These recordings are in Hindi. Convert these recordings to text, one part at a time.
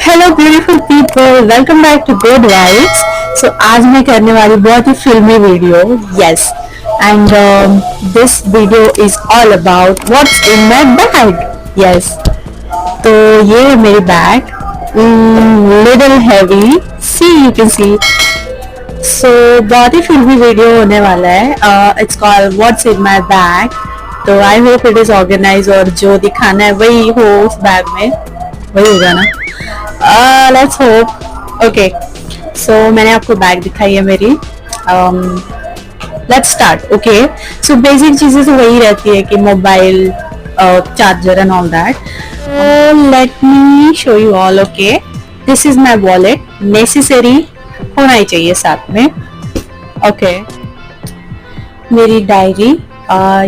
Hello beautiful people, welcome back to good vibes. So आज मैं करने वाली बहुत ही फिल्मी video, yes, and this video is all about what's in my bag. Yes, तो ये है मेरी bag, little heavy, see you can see. So बहुत ही फिल्मी वीडियो होने वाला है। It's called what's in my bag. तो I hope it is organise और जो दिखाना है वही हो उस बैग में, वही होगा ना। Let's hope. ओके, सो मैंने आपको बैग दिखाई है मेरी। Let's start. Okay, so basic चीजें तो वही रहती है कि mobile, charger and all that. Let me show you all. Okay, this is my wallet, necessary होना ही चाहिए साथ में। ओके, मेरी डायरी,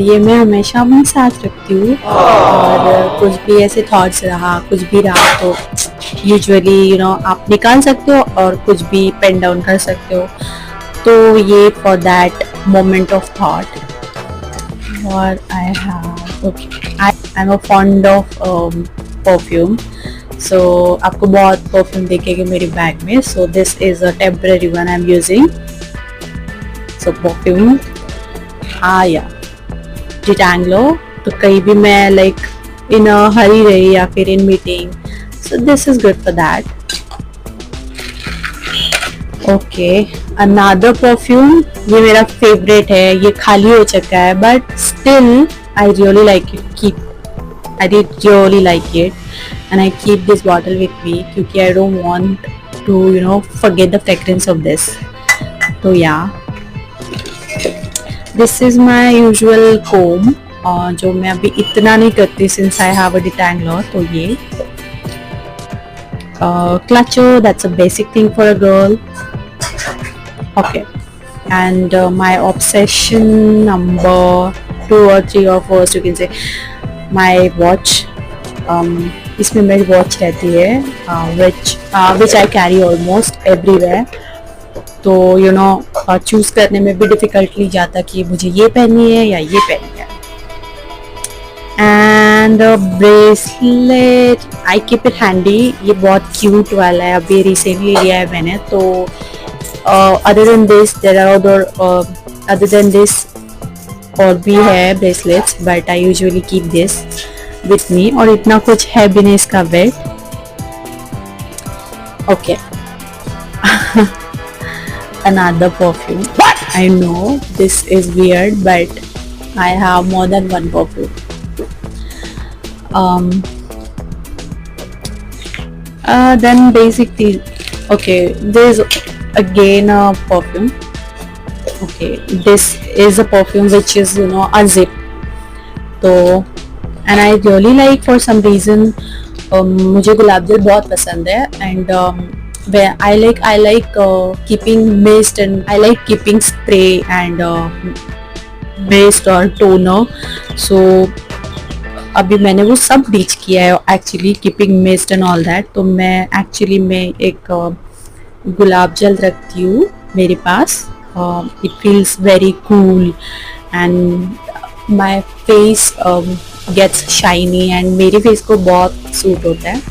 ये मैं हमेशा अपने साथ रखती हूँ, और कुछ भी ऐसे थॉट्स रहा, कुछ भी रहा तो यूजुअली आप निकाल सकते हो और कुछ भी पेन डाउन कर सकते हो। तो ये for that moment of thought. और I have, okay, I am a fond of perfume. So आपको बहुत परफ्यूम देखेंगे मेरी बैग में। So this is a temporary one I am using. So perfume, हाँ या डिटैंगलो, तो कहीं भी मैं लाइक इन अ हरी रही या फिर in meeting, so this is good for that. Okay, another perfume, ये मेरा favorite है, ये खाली हो चुका है but still I really like it, I did really like it and I keep this bottle with me क्योंकि I don't want to forget the fragrance of this. तो yeah, this is my usual comb, जो मैं अभी इतना नहीं करती since I have a detangler। तो ये clutcher, that's a basic thing for a girl. Okay, and my obsession number 2 or 3 or 4, you can say, my watch. इसमें मेरी वॉच रहती है, which I carry almost everywhere. तो चूज करने में भी डिफिकल्टली जाता कि मुझे ये पहननी है या ये पहननी है। And bracelet, I keep it handy, ये बहुत क्यूट वाला है, अभी रिसेंटली लिया है मैंने। तो other than this there are other than this और भी है bracelets, but I usually keep this with me, और इतना कुछ है भी नहीं इसका weight. Okay, another perfume. I know this is weird, but I have more than one perfume. Then basically, okay, there's again a perfume. Okay, this is a perfume which is a zip. So, and I really like, for some reason, मुझे गुलाब जल बहुत पसंद है, and where I like keeping mist, and I like keeping spray and mist or toner. So अभी मैंने वो सब डीच किया है actually, keeping mist and all that. तो मैं एक्चुअली एक गुलाब जल रखती हूँ मेरे पास। It feels very cool and my face gets shiny, and मेरे फेस को बहुत सूट होता है।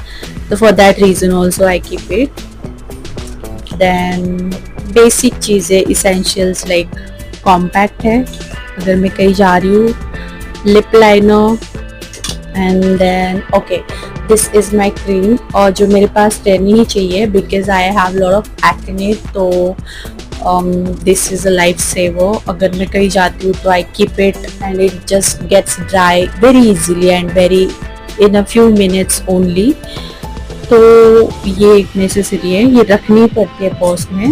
तो for that reason also I keep it. Then basic चीज़ें, इसेंशियल्स लाइक कॉम्पैक्ट है अगर मैं कहीं जा रही हूँ, lip liner, and then okay, this is my cream, और जो मेरे पास रहनी ही चाहिए because I have lot of acne. तो this is a life saver, अगर मैं कहीं जाती हूँ तो I keep it and it just gets dry very easily and very in a few minutes only. तो ये एक नेसेसरी है, ये रखनी पड़ती है पर्स में।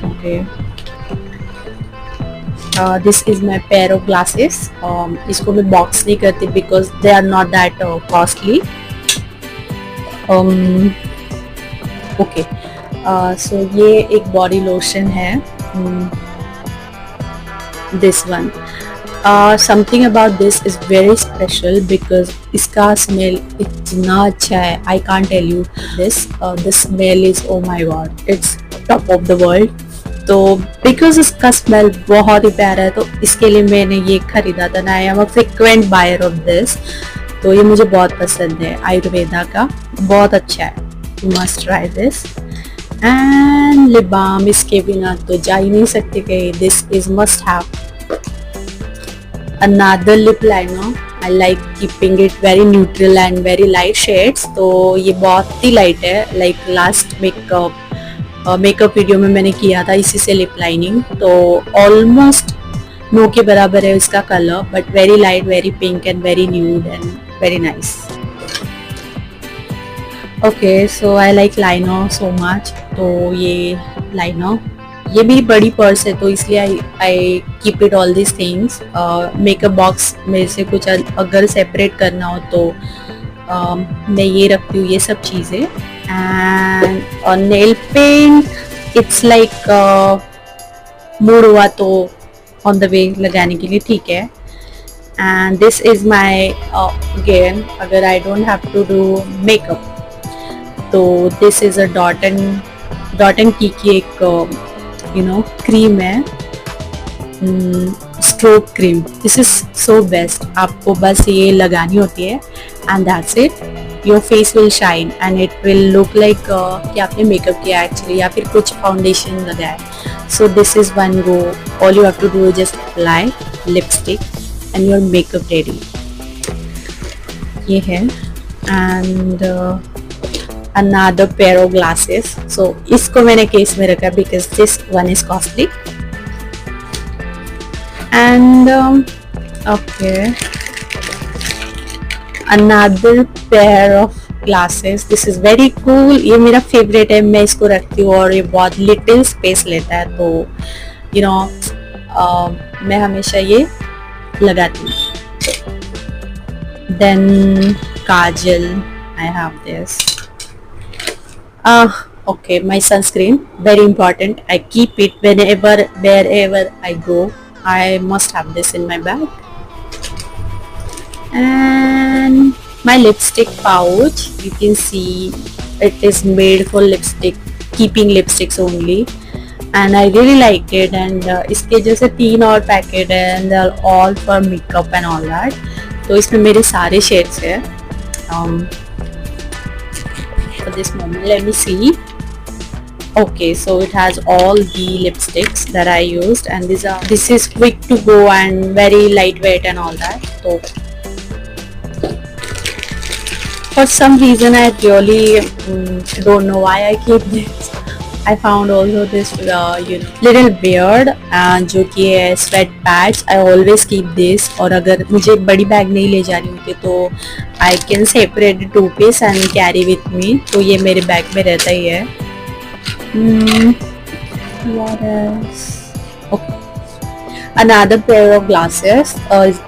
Okay, this is my pair of glasses. इसको मैं बॉक्स नहीं करती because they are not that costly. Okay, so ये एक बॉडी लोशन है, this one. Something about this is very special because इसका स्मेल इतना अच्छा है, I can't tell you this. The smell is, oh my god, it's top of the world. तो बिकॉज इसका स्मेल बहुत ही प्यारा है, तो इसके लिए मैंने ये खरीदा था। I am a frequent buyer of this. तो ये मुझे बहुत पसंद है, आयुर्वेदा का, बहुत अच्छा है, you must try this. And lip balm, इसके बिना तो जा ही नहीं सकते कहीं, this is must have. Another lip liner, I like keeping it very neutral and very light shades, तो ये बहुत ही लाइट है, लाइक लास्ट मेकअप वीडियो में मैंने किया था इसी से लिप लाइनिंग, तो ऑलमोस्ट नो के बराबर है इसका colour, but very light, very pink and very nude and very nice. Okay, so I like liner so much, तो ये लाइनर, ये भी बड़ी पर्स है तो इसलिए आई keep it all this things. Makeup box में से कुछ अगर सेपरेट करना हो तो मैं ये रखती हूँ, ये सब चीज़ें। And nail paint, it's like mood हुआ तो ऑन द वे लगाने के लिए, ठीक है। And this is my again, अगर I don't have to do makeup तो this is a Dot and Key एक क्रीम है, strobe cream, this is so best. आपको बस ये लगानी होती है and that's it, your face will shine and it will look like कि आपने मेकअप किया एक्चुअली, या फिर कुछ फाउंडेशन लगाया। So this is one go, all you have to do is just apply lipstick and your makeup ready, ये है। And another pair of glasses, so इसको मैंने केस में रखा because this one is costly। and okay, another pair of glasses, this is very cool, ये मेरा favorite है, मैं इसको रखती हूँ और ये बहुत little space लेता है, तो मैं हमेशा ये लगाती हूँ। then Kajal, I have this। okay, my sunscreen, very important, I keep it wherever I go, I must have this in my bag। and my lipstick pouch, you can see it is made for keeping lipsticks only, and I really like it। and इसके जैसे 3 और पैकेट है and they are all for makeup and all that, तो इसमें मेरे सारे शेड्स है। for this moment, let me see। okay, so it has all the lipsticks that I used, and this is quick to go and very lightweight and all that, so for some reason I really don't know why I keep this। I found also this little beard जो कि है sweat pads, I always keep this। और अगर मुझे बड़ी बैग नहीं ले जानी होती तो I can separate the toothpaste and carry with me, तो ये मेरे बैग में रहता ही है। what else? okay, another pair of glasses,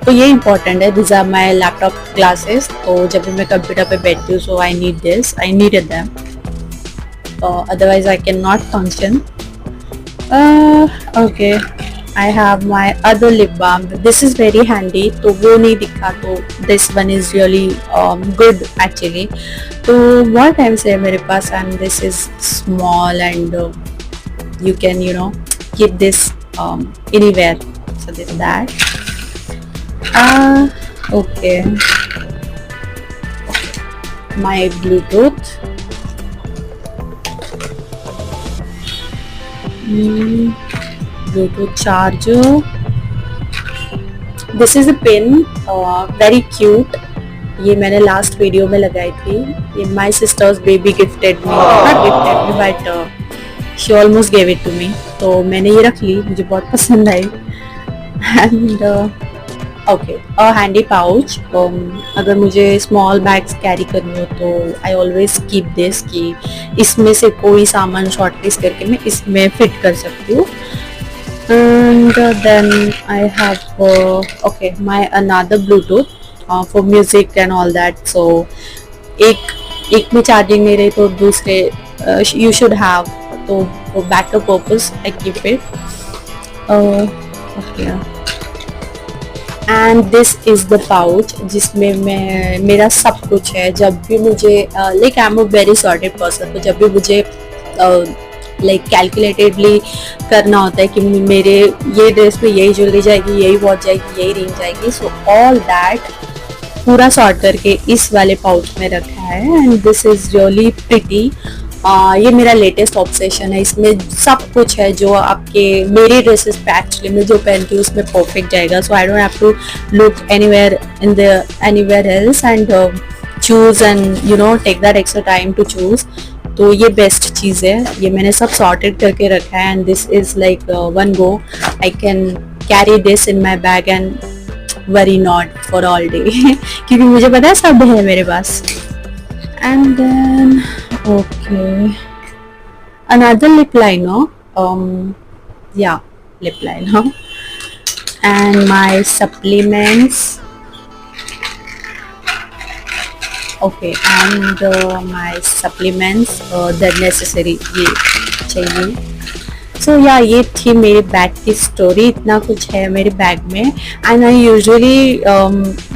तो ये important है, these are my laptop glasses, तो जब भी मैं कंप्यूटर पे बैठती हूँ so I needed them, otherwise I cannot function। okay, I have my other lip balm, this is very handy, तो वो नहीं दिखा, तो this one is really good actually, तो बहुत टाइम से है मेरे पास, and this is small and you can keep this anywhere, so this that। okay, my Bluetooth, Bluetooth charger, this is a pin, very cute, ये मैंने लास्ट वीडियो में लगाई थी, ये my sister's baby gifted me, not gifted me but she almost gave it to me, तो मैंने ये रख ली, मुझे बहुत पसंद आई। And okay, a handy pouch, अगर मुझे स्मॉल बैग्स कैरी करनी हो तो आई ऑलवेज कीप दिस, कि इसमें से कोई सामान शॉर्ट लिस्ट करके मैं इसमें फिट कर सकती हूँ। And then I have okay my another Bluetooth for music and all that, so एक में चार्जिंग नहीं रही तो दूसरे you should have, तो for backup purpose I keep it। okay, and this is the pouch जिसमें मेरा सब कुछ है, जब भी मुझे like I'm a very sorted person, तो जब भी मुझे लाइक कैलकुलेटेडली करना होता है कि मेरे ये ड्रेस पे यही ज्वेलरी जाएगी, यही वॉच जाएगी, यही रिंग जाएगी, सो ऑल दैट पूरा सॉर्ट करके इस वाले पाउच में रखा है and this is really pretty. ये मेरा लेटेस्ट ऑब्सेशन है, इसमें सब कुछ है जो आपके मेरे ड्रेसेस पे एक्चुअली मैं जो पहनती हूँ उसमें परफेक्ट जाएगा। So I don't have to look anywhere else and choose and you know take that extra time to choose. तो ये बेस्ट चीज़ है, ये मैंने सब सॉर्टेड करके रखा है and this is like one go I can carry this in my bag and worry not for all day क्योंकि मुझे पता है सब है मेरे पास। And then okay another lip liner, yeah, lip liner and my supplements, okay, and my supplements the necessary ये चाहिए। सो या ये थी मेरे बैग की स्टोरी, इतना कुछ है मेरे बैग में and I usually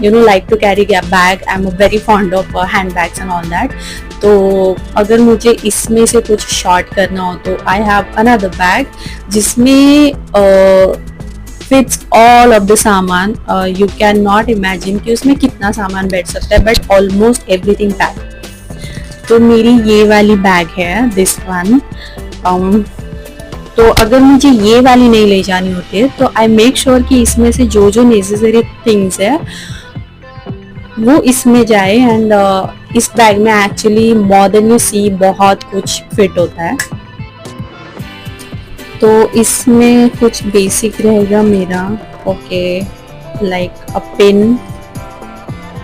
you know like to carry bag, I am very fond of hand bags and all that. तो अगर मुझे इसमें से कुछ शॉर्ट करना हो तो आई हैव अनदर बैग जिसमें फिट्स ऑल ऑफ द सामान। यू कैन नॉट इमेजिन कि उसमें कितना सामान बैठ सकता है, बट ऑलमोस्ट एवरीथिंग पैक। तो मेरी ये वाली बैग है दिस वन। तो अगर मुझे ये वाली नहीं ले जानी होती है तो आई मेक श्योर कि इसमें से जो जो नेसेसरी थिंग्स है वो इसमें जाए एंड इस बैग में actually more than you see बहुत कुछ फिट होता है। तो इसमें कुछ बेसिक रहेगा मेरा, okay, like a pen,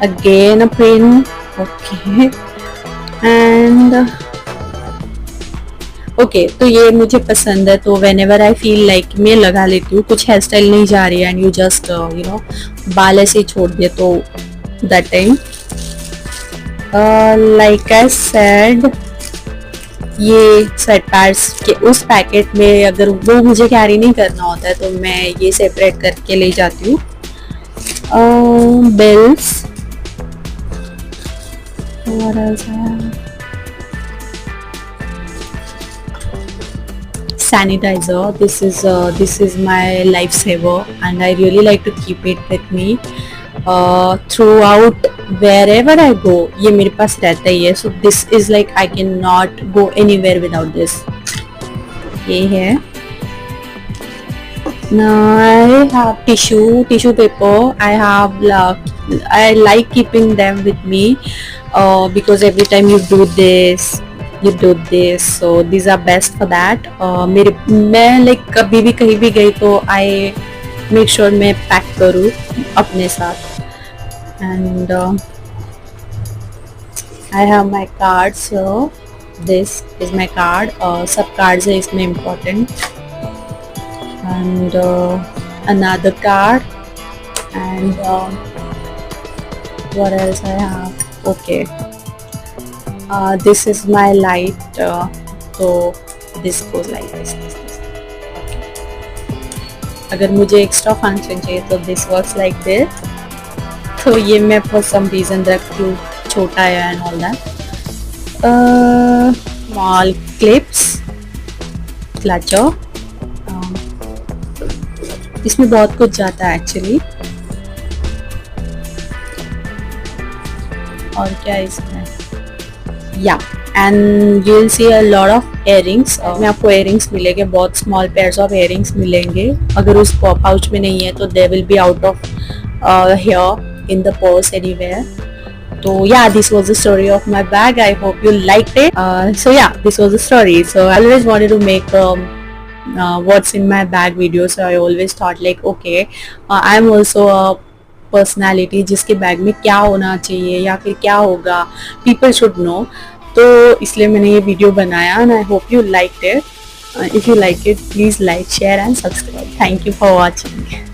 again a pen, okay, and okay तो ये मुझे पसंद है तो whenever I feel like मैं लगा लेती हूँ। कुछ हेयर स्टाइल नहीं जा रही है and you just you know बाल ऐसे ही छोड़ दिए तो that time like I said ये स्वेट पैड्स के उस पैकेट में अगर वो मुझे कैरी नहीं करना होता है तो मैं ये सेपरेट करके ले जाती हूँ। Bells sanitizer, this is my lifesaver and I really like to keep it with me throughout wherever I go। ये मेरे पास रहता ही है, so this is like I cannot go anywhere without this। ये है। Now I have tissue paper, I like keeping them with me because every time you do this so these are best for that। मैं like कभी भी कहीं भी गई तो I make sure मैं पैक करूँ अपने साथ and I have my cards, so this is my card। सब cards है इसमें important and another card and what else I have, okay, this is my light, so this goes like this। अगर मुझे एक्स्ट्रा फंक्शन चाहिए तो this works like this। तो ये मैं for some reason रखती हूँ, छोटा है and all that। small clips, clutcher, इसमें बहुत कुछ जाता है एक्चुअली। और क्या इसमें, या and you will see a lot of earrings. में आपको इयररिंग्स मिलेंगे, बहुत स्मॉल पेयर्स ऑफ इयररिंग्स मिलेंगे। अगर उस पाउच में नहीं है तो they will be out of here in the purse anywhere. तो yeah, this was the story of my bag. I hope you liked it। so yeah, this was the story। so I always wanted to make what's in my bag video, so I always thought like okay, I am also a personality जिसके बैग में क्या होना चाहिए या फिर क्या होगा, पीपल शुड नो। तो इसलिए मैंने ये वीडियो बनाया and I hope you like it. If you like it please like, share and subscribe. Thank you for watching.